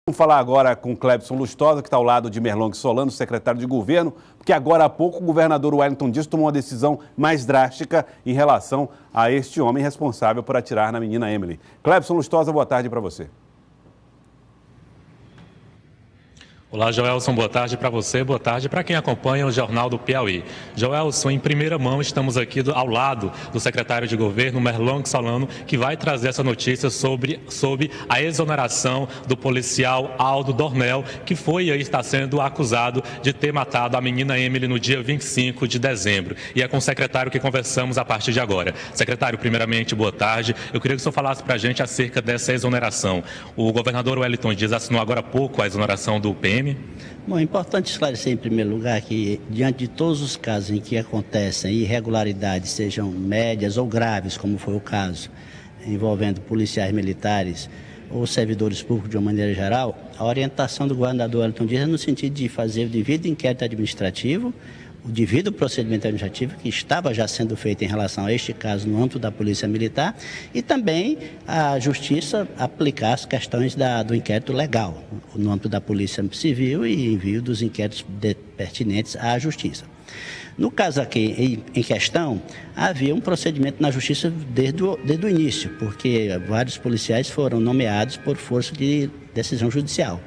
Vamos falar agora com Clebson Lustosa, que está ao lado de Merlong Solano, secretário de governo, porque agora há pouco o governador Wellington Dias tomou uma decisão mais drástica em relação a este homem responsável por atirar na menina Emily. Clebson Lustosa, boa tarde para você. Olá, Joelson, boa tarde para você, boa tarde para quem acompanha o Jornal do Piauí. Joelson, em primeira mão, estamos aqui ao lado do secretário de governo, Merlong Solano, que vai trazer essa notícia sobre a exoneração do policial Aldo Dornel, que foi e está sendo acusado de ter matado a menina Emily no dia 25 de dezembro. E é com o secretário que conversamos a partir de agora. Secretário, primeiramente, boa tarde. Eu queria que o senhor falasse para a gente acerca dessa exoneração. O governador Wellington Dias assinou agora há pouco a exoneração do PM. Bom, é importante esclarecer em primeiro lugar que, diante de todos os casos em que acontecem irregularidades, sejam médias ou graves, como foi o caso, envolvendo policiais militares ou servidores públicos de uma maneira geral, a orientação do governador Wellington Dias é no sentido de fazer o devido inquérito administrativo, o devido procedimento administrativo que estava já sendo feito em relação a este caso no âmbito da Polícia Militar e também a Justiça aplicar as questões do inquérito legal no âmbito da Polícia Civil e envio dos inquéritos pertinentes à Justiça. No caso aqui em questão, havia um procedimento na Justiça desde o início, porque vários policiais foram nomeados por força de decisão judicial.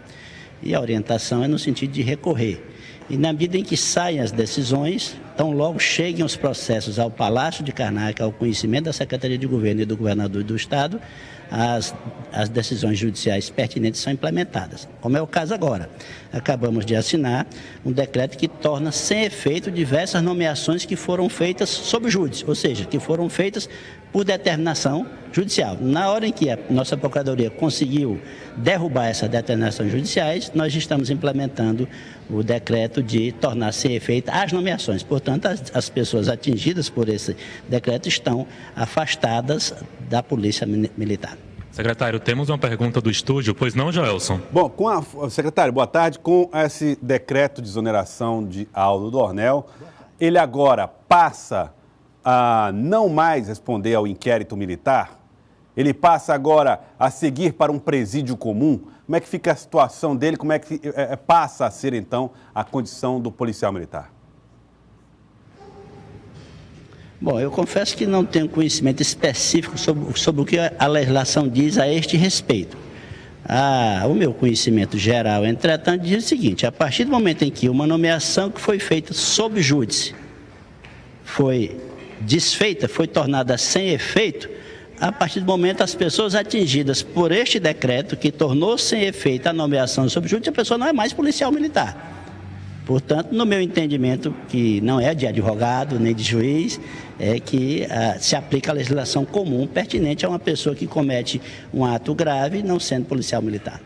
E a orientação é no sentido de recorrer. E na medida em que saem as decisões, tão logo cheguem os processos ao Palácio de Karnak, ao conhecimento da Secretaria de Governo e do Governador do Estado, as decisões judiciais pertinentes são implementadas. Como é o caso agora. Acabamos de assinar um decreto que torna sem efeito diversas nomeações que foram feitas sob júdice, ou seja, que foram feitas por determinação judicial. Na hora em que a nossa Procuradoria conseguiu derrubar essas determinações judiciais, nós estamos implementando o decreto de tornar sem efeito as nomeações. Portanto, as pessoas atingidas por esse decreto estão afastadas da Polícia Militar. Secretário, temos uma pergunta do estúdio, pois não, Joelson? Bom, secretário, boa tarde. Com esse decreto de exoneração de Aldo Dornel, ele agora passa a não mais responder ao inquérito militar? Ele passa agora a seguir para um presídio comum? Como é que fica a situação dele? Como é que passa a ser, então, a condição do policial militar? Bom, eu confesso que não tenho conhecimento específico sobre o que a legislação diz a este respeito. O meu conhecimento geral, entretanto, diz o seguinte: a partir do momento em que uma nomeação que foi feita sob júdice foi desfeita, foi tornada sem efeito, a partir do momento as pessoas atingidas por este decreto, que tornou sem efeito a nomeação sob júdice, a pessoa não é mais policial militar. Portanto, no meu entendimento, que não é de advogado nem de juiz, é que se aplica a legislação comum pertinente a uma pessoa que comete um ato grave não sendo policial militar.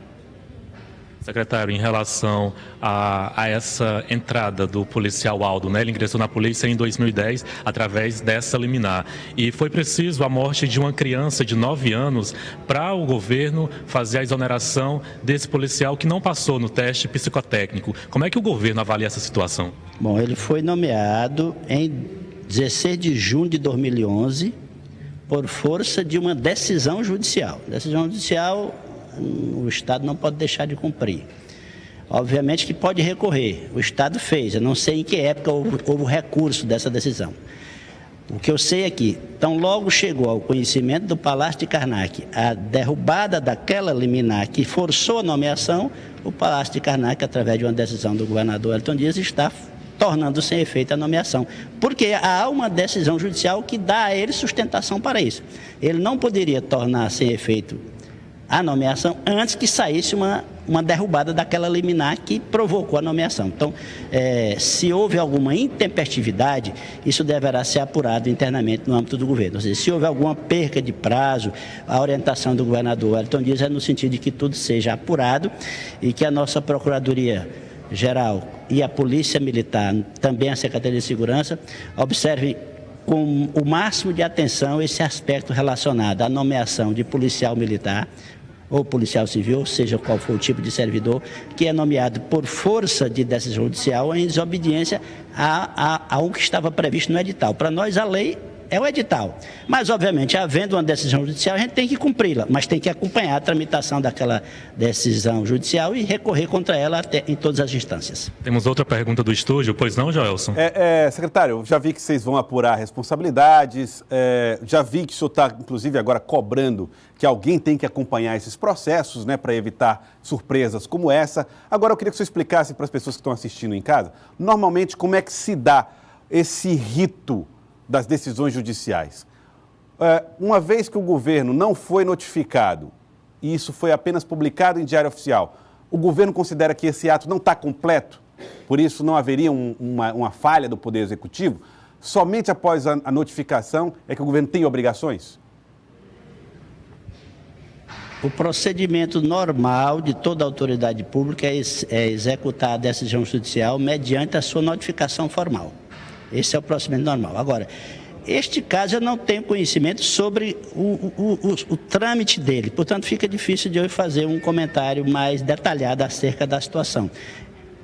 Secretário, em relação a essa entrada do policial Aldo, né? Ele ingressou na polícia em 2010 através dessa liminar. E foi preciso a morte de uma criança de 9 anos para o governo fazer a exoneração desse policial que não passou no teste psicotécnico. Como é que o governo avalia essa situação? Bom, ele foi nomeado em 16 de junho de 2011 por força de uma decisão judicial. Decisão judicial, o Estado não pode deixar de cumprir. Obviamente que pode recorrer. O Estado fez. Eu não sei em que época houve o recurso dessa decisão. O que eu sei é que, tão logo chegou ao conhecimento do Palácio de Karnak a derrubada daquela liminar que forçou a nomeação, o Palácio de Karnak, através de uma decisão do governador Wellington Dias, está tornando sem efeito a nomeação. Porque há uma decisão judicial que dá a ele sustentação para isso. Ele não poderia tornar sem efeito a nomeação antes que saísse uma derrubada daquela liminar que provocou a nomeação. Então, se houve alguma intempestividade, isso deverá ser apurado internamente no âmbito do governo. Ou seja, se houve alguma perca de prazo, a orientação do governador Wellington Dias é no sentido de que tudo seja apurado e que a nossa Procuradoria-Geral e a Polícia Militar, também a Secretaria de Segurança, observem com o máximo de atenção esse aspecto relacionado à nomeação de policial militar ou policial civil, ou seja qual for o tipo de servidor, que é nomeado por força de decisão judicial em desobediência ao que estava previsto no edital. Para nós, a lei É o edital. Mas, obviamente, havendo uma decisão judicial, a gente tem que cumpri-la, mas tem que acompanhar a tramitação daquela decisão judicial e recorrer contra ela em todas as instâncias. Temos outra pergunta do estúdio, pois não, Joelson? Secretário, já vi que vocês vão apurar responsabilidades, já vi que o senhor está, inclusive, agora cobrando que alguém tem que acompanhar esses processos, né, para evitar surpresas como essa. Agora, eu queria que o senhor explicasse para as pessoas que estão assistindo em casa, normalmente, como é que se dá esse rito das decisões judiciais. Uma vez que o governo não foi notificado, e isso foi apenas publicado em Diário Oficial, o governo considera que esse ato não está completo, por isso não haveria uma falha do Poder Executivo? Somente após a notificação é que o governo tem obrigações? O procedimento normal de toda autoridade pública é executar a decisão judicial mediante a sua notificação formal. Esse é o procedimento normal. Agora, este caso eu não tenho conhecimento sobre o trâmite dele, portanto fica difícil de eu fazer um comentário mais detalhado acerca da situação.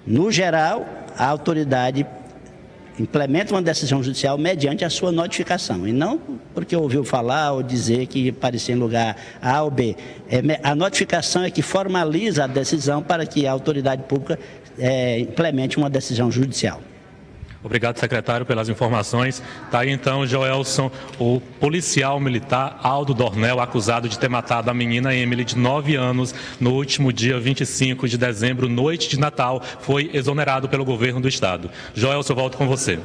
No geral, a autoridade implementa uma decisão judicial mediante a sua notificação, e não porque ouviu falar ou dizer que parecia em lugar A ou B. A notificação é que formaliza a decisão para que a autoridade pública implemente uma decisão judicial. Obrigado, secretário, pelas informações. Está aí, então, Joelson, o policial militar Aldo Dornel, acusado de ter matado a menina Emily, de 9 anos, no último dia 25 de dezembro, noite de Natal, foi exonerado pelo governo do estado. Joelson, eu volto com você.